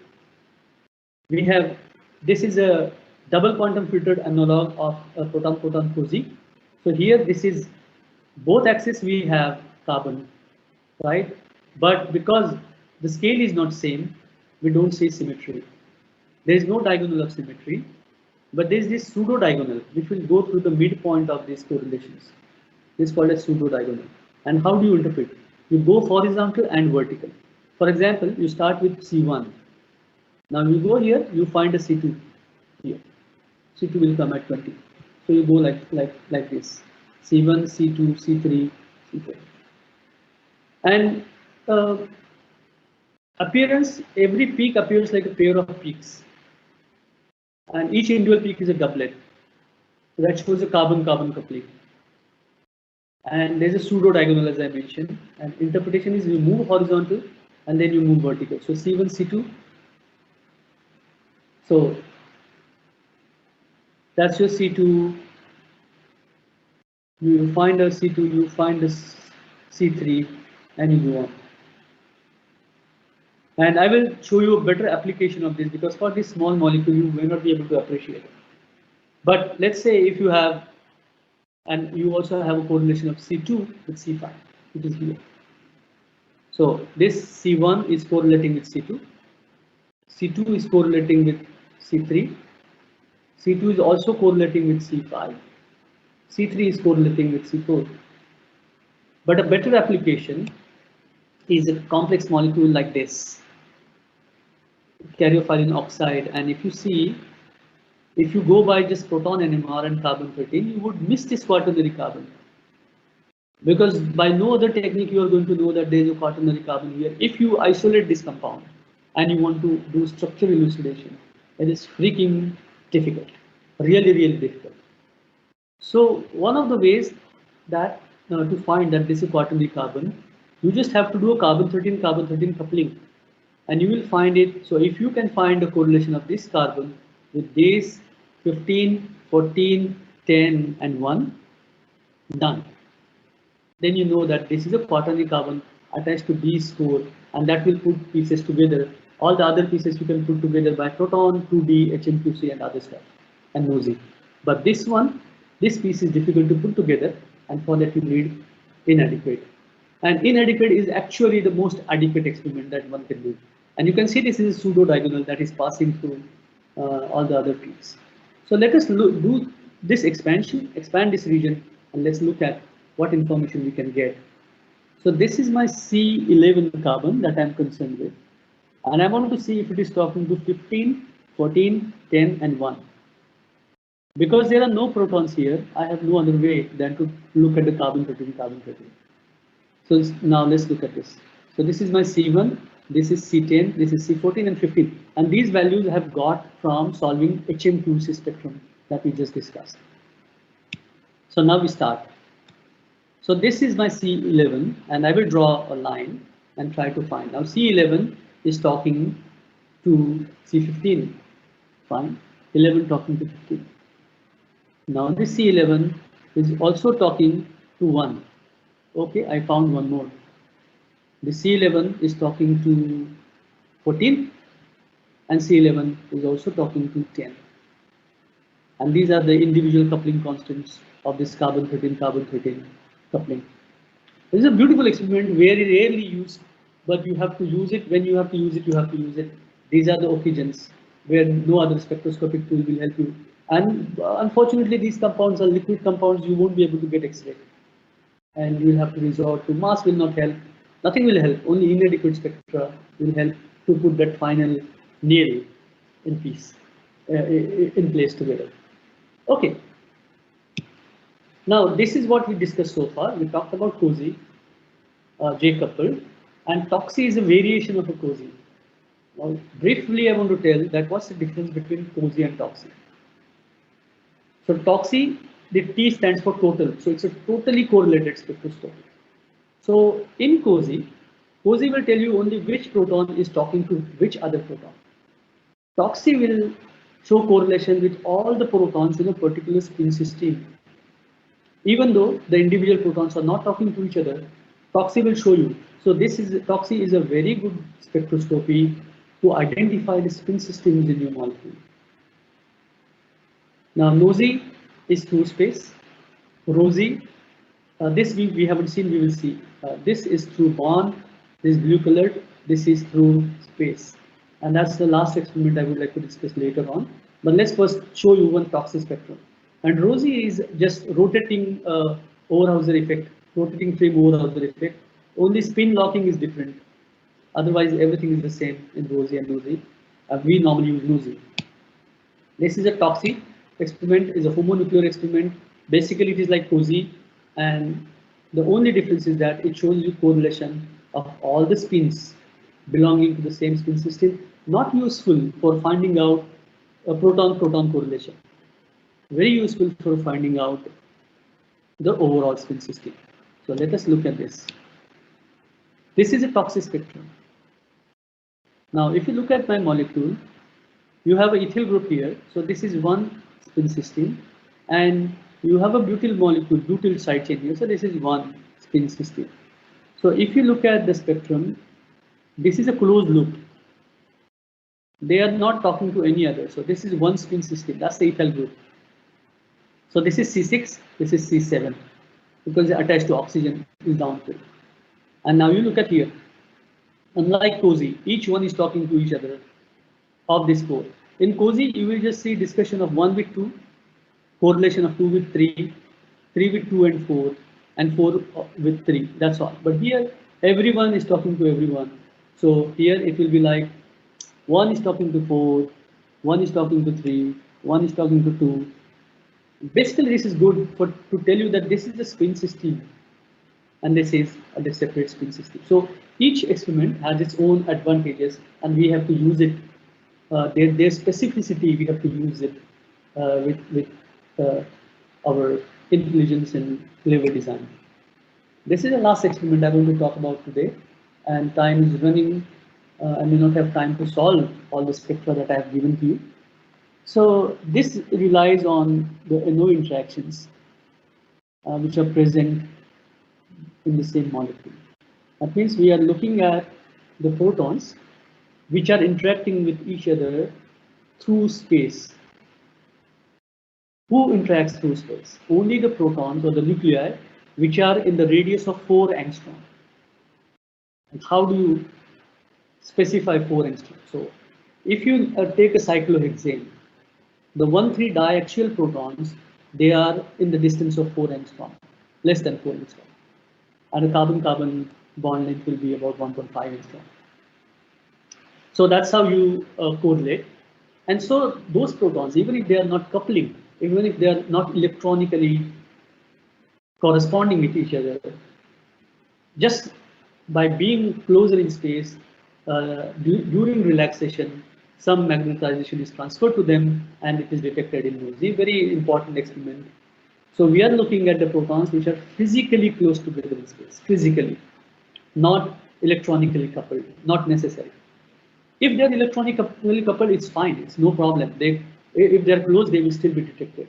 This is a double quantum filtered analog of a proton-proton COSY. So here this is both axes we have carbon, right? But because the scale is not same, we don't see symmetry. There is no diagonal of symmetry, but there is this pseudo diagonal which will go through the midpoint of these correlations. This is called a pseudo diagonal. And how do you interpret? You go horizontal and vertical. For example, you start with C1. Now you go here, you find a C2 here. C2 will come at 20. So you go like this. C1, C2, C3, C4. And appearance, every peak appears like a pair of peaks. And each individual peak is a doublet. So that shows a carbon-carbon coupling. And there's a pseudo diagonal as I mentioned. And interpretation is you move horizontal and then you move vertical. So C1, C2. So that's your C2. You find a C2, you find a C3, and you go on. And I will show you a better application of this because for this small molecule you may not be able to appreciate it. But let's say if you have, and you also have a correlation of C2 with C5, which is here. So this C1 is correlating with C2. C2 is correlating with C3. C2 is also correlating with C5. C3 is correlating with C4. But a better application is a complex molecule like this, caryophyllene oxide. And if you see, if you go by just proton NMR and carbon 13, you would miss this quaternary carbon. Because by no other technique you are going to know that there is a quaternary carbon here. If you isolate this compound and you want to do structural elucidation, it is freaking difficult, really, really difficult. So one of the ways that to find that this is quaternary carbon, you just have to do a carbon-13 coupling, and you will find it. So if you can find a correlation of this carbon with these 15, 14, 10, and 1, done. Then you know that this is a quaternary carbon attached to these 4, and that will put pieces together. All the other pieces you can put together by proton, 2D, HMQC, and other stuff, and NOSI. But this one, this piece is difficult to put together, and for that you need inadequate. And inadequate is actually the most adequate experiment that one can do. And you can see this is a pseudo diagonal that is passing through all the other peaks. So let us do this expansion, expand this region, and let's look at what information we can get. So this is my C11 carbon that I'm concerned with. And I want to see if it is talking to 15, 14, 10, and 1. Because there are no protons here, I have no other way than to look at the carbon 13, carbon 13. So now let's look at this. So this is my C1, this is C10, this is C14 and 15. And these values I have got from solving HMQC spectrum that we just discussed. So now we start. So this is my C11, and I will draw a line and try to find. Now C11 is talking to C15, fine, 11 talking to 15. Now this C11 is also talking to 1. Okay, I found one more. The C11 is talking to 14, and C11 is also talking to 10. And these are the individual coupling constants of this carbon 13 coupling. This is a beautiful experiment, very rarely used, but you have to use it. When you have to use it, you have to use it. These are the occasions where no other spectroscopic tool will help you. And unfortunately, these compounds are liquid compounds. You won't be able to get X-ray, and you will have to resort to mass. Will not help. Nothing will help. Only inadequate spectra will help to put that final nail in place together. Okay. Now this is what we discussed so far. We talked about COSY, J-coupled, and TOXY is a variation of a COSY. Now briefly, I want to tell that what's the difference between COSY and TOXY. So TOXY, the T stands for total, so it's a totally correlated spectroscopy. So in COSY will tell you only which proton is talking to which other proton. TOXY will show correlation with all the protons in a particular spin system. Even though the individual protons are not talking to each other, TOXY will show you. So TOXY is a very good spectroscopy to identify the spin systems in your molecule. Now NOSI is through space. ROSI, this we haven't seen, we will see. This is through bond, this blue colored, this is through space. And that's the last experiment I would like to discuss later on. But let's first show you one TOXY spectrum. And ROSI is just rotating Overhauser effect, rotating frame Overhauser effect. Only spin locking is different. Otherwise, everything is the same in ROSI and NOSI. We normally use NOSI. This is a TOXY experiment, is a homonuclear experiment. Basically, it is like COSY, and the only difference is that it shows you correlation of all the spins belonging to the same spin system. Not useful for finding out a proton-proton correlation. Very useful for finding out the overall spin system. So let us look at this. This is a TOXY spectrum. Now, if you look at my molecule, you have an ethyl group here. So this is one spin system, and you have a butyl molecule, butyl side chain here. So this is one spin system. So if you look at the spectrum, this is a closed loop. They are not talking to any other. So this is one spin system. That's the ethyl group. So this is C6, this is C7, because they're attached to oxygen is downfill. And now you look at here. Unlike COSY, each one is talking to each other of this 4. In COSY, you will just see discussion of 1 with 2, correlation of 2 with 3, 3 with 2 and 4, and 4 with 3. That's all. But here, everyone is talking to everyone. So here it will be like 1 is talking to 4, 1 is talking to 3, 1 is talking to 2. Basically, this is good to tell you that this is the spin system, and this is a separate spin system. So each experiment has its own advantages, and we have to use it. Their specificity, we have to use it with our intelligence and clever design. This is the last experiment I'm going to talk about today, and time is running. I may not have time to solve all the spectra that I have given to you. So this relies on the NO interactions which are present in the same molecule. That means we are looking at the protons which are interacting with each other through space. Who interacts through space? Only the protons or the nuclei which are in the radius of 4 angstrom. And how do you specify 4 angstrom? So if you take a cyclohexane, the 1,3 diaxial protons, they are in the distance of 4 angstrom, less than 4 angstrom. And the carbon-carbon bond length will be about 1.5 angstrom. So that's how you correlate. And so those protons, even if they are not coupling, even if they are not electronically corresponding with each other, just by being closer in space, during relaxation, some magnetization is transferred to them and it is detected in those. A very important experiment. So we are looking at the protons which are physically close together in space, physically, not electronically coupled, not necessary. If they are electronically coupled, it's fine, it's no problem. If they are close, they will still be detected.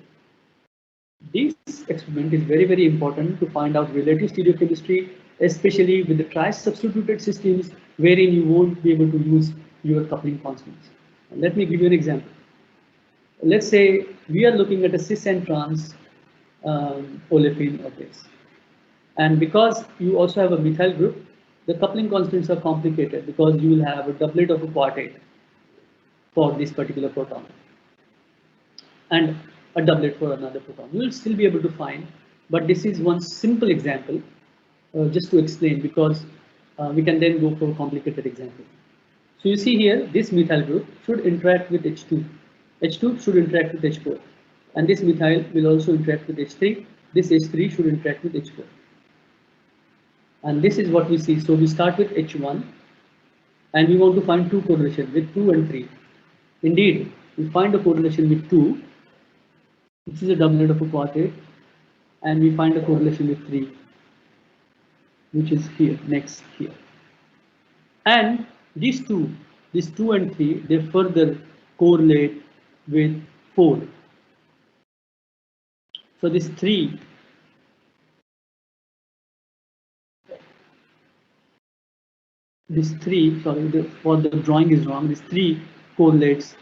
This experiment is very, very important to find out relative stereochemistry, especially with the tri-substituted systems wherein you won't be able to use your coupling constants. Let me give you an example. Let's say we are looking at a cis and trans olefin of this. And because you also have a methyl group, the coupling constants are complicated because you will have a doublet of a quartet for this particular proton and a doublet for another proton. You will still be able to find, but this is one simple example just to explain, because we can then go for a complicated example. So you see here, this methyl group should interact with H2. H2 should interact with H4. And this methyl will also interact with H3. This H3 should interact with H4. And this is what we see. So we start with H1 and we want to find two correlations with 2 and 3. Indeed, we find a correlation with 2, which is a doublet of a quartet, and we find a correlation with 3, which is here, next here. And these two and 3, they further correlate with 4. So this 3 sorry, for the drawing is wrong. This 3 correlates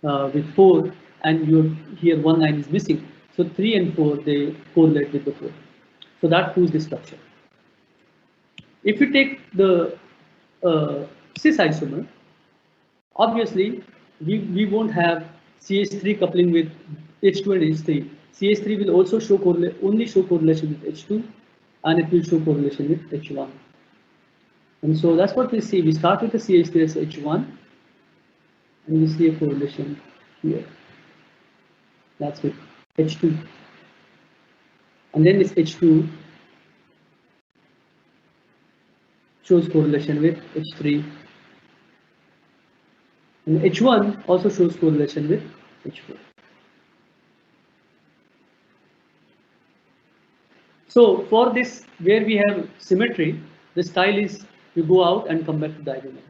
with 4, and here one line is missing. So 3 and 4, they correlate with the 4. So that proves the structure. If you take the cis isomer, obviously we won't have CH3 coupling with H2 and H3. CH3 will also only show correlation with H2, and it will show correlation with H1. And so that's what we see. We start with the CH3 as H1, and we see a correlation here. That's with H2. And then this H2 shows correlation with H3. And H1 also shows correlation with H4. So for this, where we have symmetry, the style is you go out and come back to diagonal.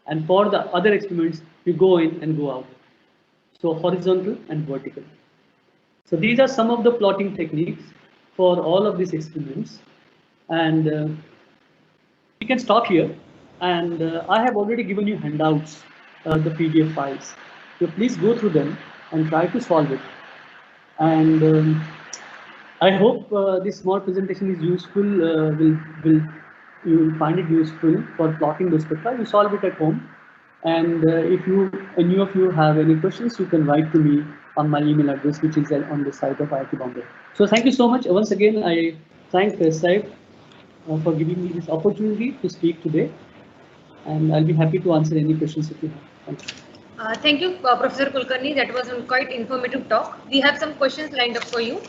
And for the other experiments, you go in and go out. So horizontal and vertical. So these are some of the plotting techniques for all of these experiments. And we can stop here. And I have already given you handouts, the PDF files. So please go through them and try to solve it. And I hope this small presentation is useful. You will find it useful for plotting those spectra. You solve it at home, And if any of you have any questions, you can write to me on my email address, which is on the site of IIT Bombay. So thank you so much. Once again, I thank Saib for giving me this opportunity to speak today. And I'll be happy to answer any questions if you have. Thank you. Thank you, Professor Kulkarni. That was a quite informative talk. We have some questions lined up for you.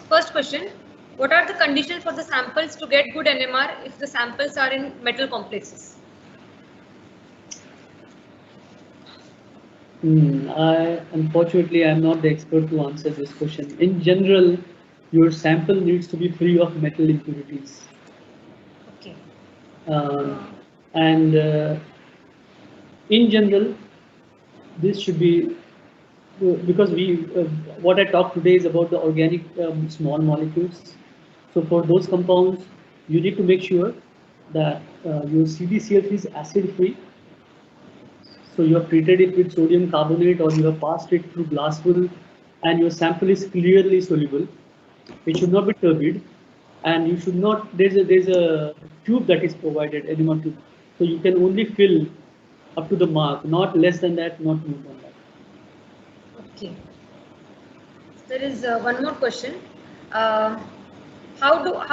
First question, what are the conditions for the samples to get good NMR if the samples are in metal complexes? Unfortunately, I'm not the expert to answer this question. In general, your sample needs to be free of metal impurities. Okay. And in general, this should be, because what I talked today is about the organic small molecules. So for those compounds, you need to make sure that your CDCl3 is acid free. So you have treated it with sodium carbonate, or you have passed it through glass wool, and your sample is clearly soluble. It should not be turbid, and you should not. There's a tube that is provided, NMR tube. So you can only fill up to the mark, not less than that, not more than that. Okay. There is one more question. How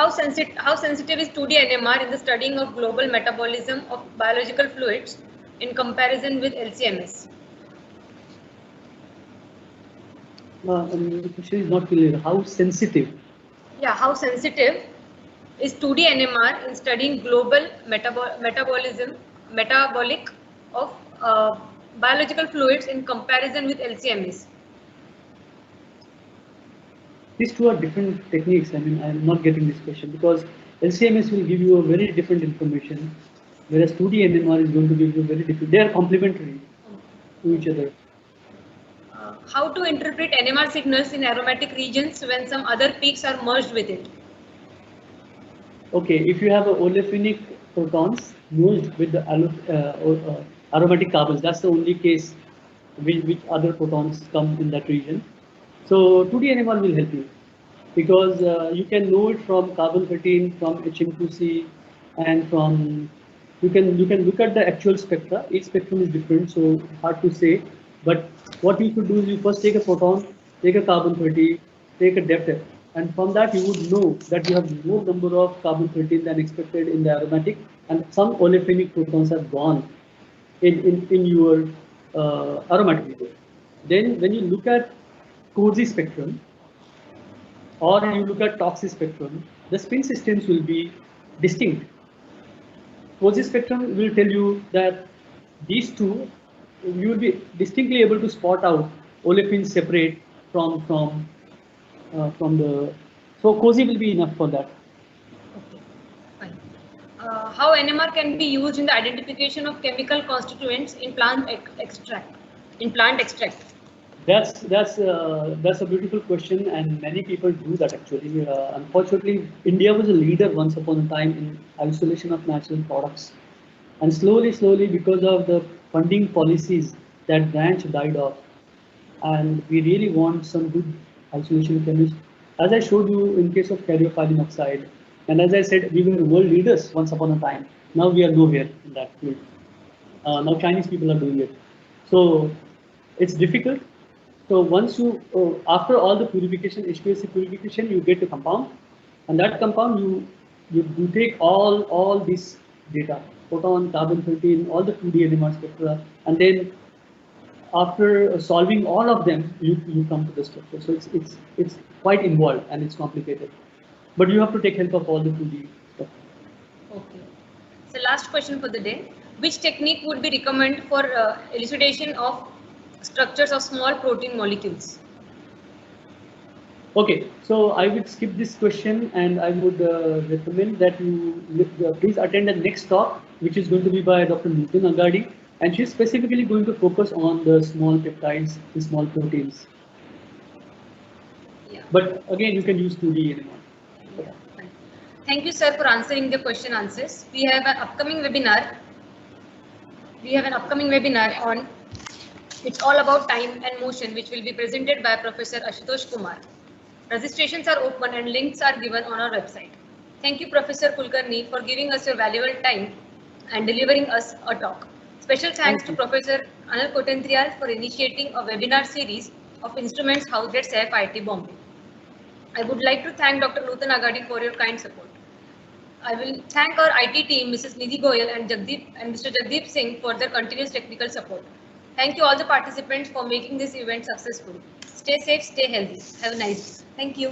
sensitive is 2D NMR in the studying of global metabolism of biological fluids in comparison with LCMS? The question is not clear. How sensitive? Yeah, how sensitive is 2D NMR in studying global metabolic of biological fluids in comparison with LCMS? These two are different techniques. I mean, I'm not getting this question because LCMS will give you a very different information, whereas 2D NMR is going to give you very different. They are complementary to each other. How to interpret NMR signals in aromatic regions when some other peaks are merged with it? Okay, if you have olefinic protons merged with the aromatic carbons, that's the only case which other protons come in that region. So 2D NMR will help you because you can know it from carbon 13, from HM2C, and from you can look at the actual spectra. Each spectrum is different, so hard to say. But what you should do is you first take a proton, take a carbon 30, take a depth, and from that you would know that you have more number of carbon 13 than expected in the aromatic, and some olefinic protons have gone in your aromatic region. Then when you look at cozy spectrum, or you look at toxic spectrum, the spin systems will be distinct. Cozy spectrum will tell you that these two, you will be distinctly able to spot out olefins separate from the. So cozy will be enough for that. Okay, fine. How NMR can be used in the identification of chemical constituents in plant extract? That's a beautiful question, and many people do that actually. Unfortunately, India was a leader once upon a time in isolation of natural products, and slowly, because of the funding policies, that branch died off. And we really want some good isolation chemists. As I showed you in case of caryophyllene oxide, and as I said, we were world leaders once upon a time. Now we are nowhere in that field. Now Chinese people are doing it. So it's difficult. So once you, after all the purification, HPLC purification, you get a compound, and that compound you take all this data, photon, carbon 13, all the 2D NMR spectra, and then after solving all of them, you come to the structure. So it's quite involved and it's complicated, but you have to take help of all the 2D stuff. Okay. So last question for the day: which technique would be recommended for elucidation of structures of small protein molecules? Okay, so I would skip this question and I would recommend that you please attend the next talk, which is going to be by Dr. Nitin Agadi, and she's specifically going to focus on the small peptides, the small proteins. Yeah. But again, you can use 2D anymore. Yeah, fine. Thank you, sir, for answering the question answers. We have an upcoming webinar. On it's all about time and motion, which will be presented by Professor Ashutosh Kumar. Registrations are open and links are given on our website. Thank you, Professor Kulkarni, for giving us your valuable time and delivering us a talk. Special thanks to Professor Anil Kotentrial for initiating a webinar series of instruments housed at SAIF IIT Bombay. I would like to thank Dr. Nutan Agadi for your kind support. I will thank our IT team, Mrs. Nidhi Goyal and Mr. Jagdeep Singh for their continuous technical support. Thank you all the participants for making this event successful. Stay safe, stay healthy. Have a nice day. Thank you.